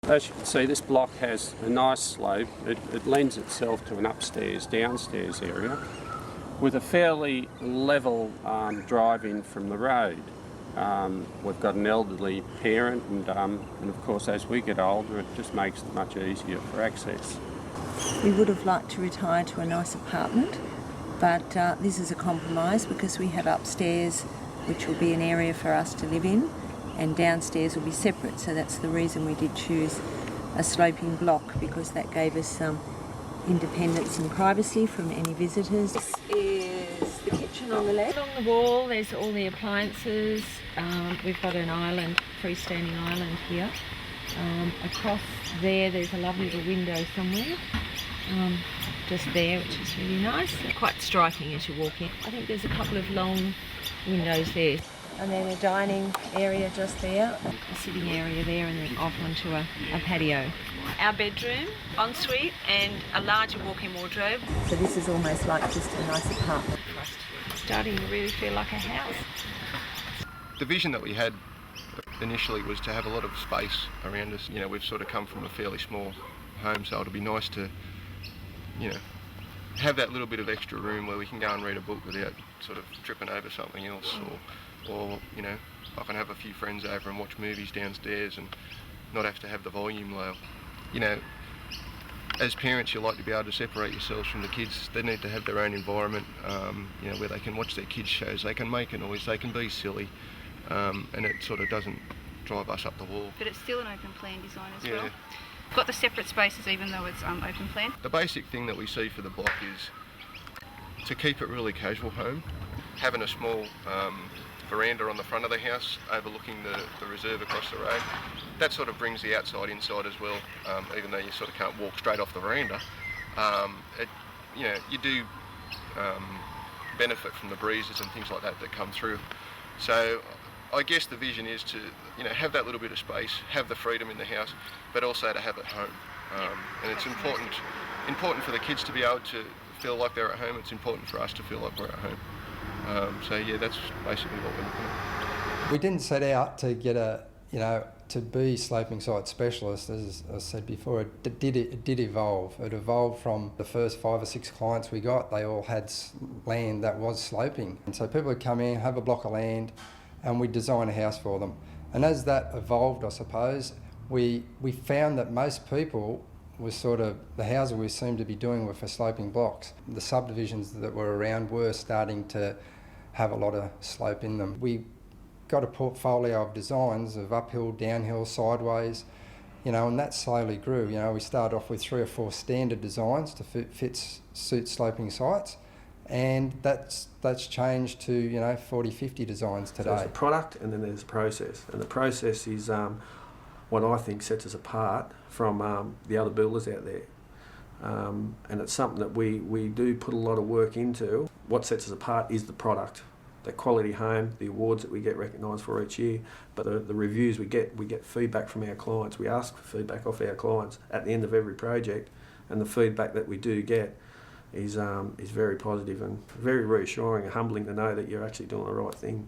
As you can see, this block has a nice slope. It lends itself to an upstairs, downstairs area with a fairly level drive-in from the road. We've got an elderly parent and of course as we get older it just makes it much easier for access. We would have liked to retire to a nice apartment, but this is a compromise because we have upstairs, which will be an area for us to live in, and downstairs will be separate, so that's the reason we did choose a sloping block, because that gave us some independence and privacy from any visitors. This is the kitchen on the left. Along the wall there's all the appliances. We've got an island, freestanding island here. Across there's a lovely little window somewhere, just there, which is really nice. Quite striking as you walk in. I think there's a couple of long windows there. And then a dining area just there, a sitting area there, and then off onto a patio. Our bedroom, ensuite, and a larger walk-in wardrobe. So this is almost like just a nice apartment for us. Starting to really feel like a house. The vision that we had initially was to have a lot of space around us. You know, we've sort of come from a fairly small home, so it'll be nice to, you know, have that little bit of extra room where we can go and read a book without sort of tripping over something else, or you know, I can have a few friends over and watch movies downstairs and not have to have the volume low. You know, as parents you like to be able to separate yourselves from the kids. They need to have their own environment, you know, where they can watch their kids' shows, they can make a noise, they can be silly, and it sort of doesn't drive us up the wall. But it's still an open plan design as well. Got the separate spaces even though it's open plan. The basic thing that we see for the block is to keep it really casual home. Having a small veranda on the front of the house overlooking the reserve across the road, that sort of brings the outside inside as well, even though you sort of can't walk straight off the veranda. You know, you do benefit from the breezes and things like that that come through. So I guess the vision is to, you know, have that little bit of space, have the freedom in the house, but also to have it home. And it's important for the kids to be able to feel like they're at home. It's important for us to feel like we're at home. So yeah, that's basically what we're looking at. We didn't set out to get to be sloping site specialists. As I said before, it did evolve. It evolved from the first 5 or 6 clients we got. They all had land that was sloping. And so people would come in, have a block of land, and we'd design a house for them. And as that evolved, I suppose, we found that most people was sort of, the houses we seemed to be doing were for sloping blocks. The subdivisions that were around were starting to have a lot of slope in them. We got a portfolio of designs of uphill, downhill, sideways, you know, and that slowly grew. You know, we started off with 3 or 4 standard designs to suit sloping sites, and that's changed to, you know, 40, 50 designs today. So there's a product and then there's a process, and the process is what I think sets us apart from the other builders out there. And it's something that we do put a lot of work into. What sets us apart is the product, the quality home, the awards that we get recognised for each year, but the reviews we get feedback from our clients. We ask for feedback off our clients at the end of every project, and the feedback that we do get is very positive and very reassuring and humbling to know that you're actually doing the right thing.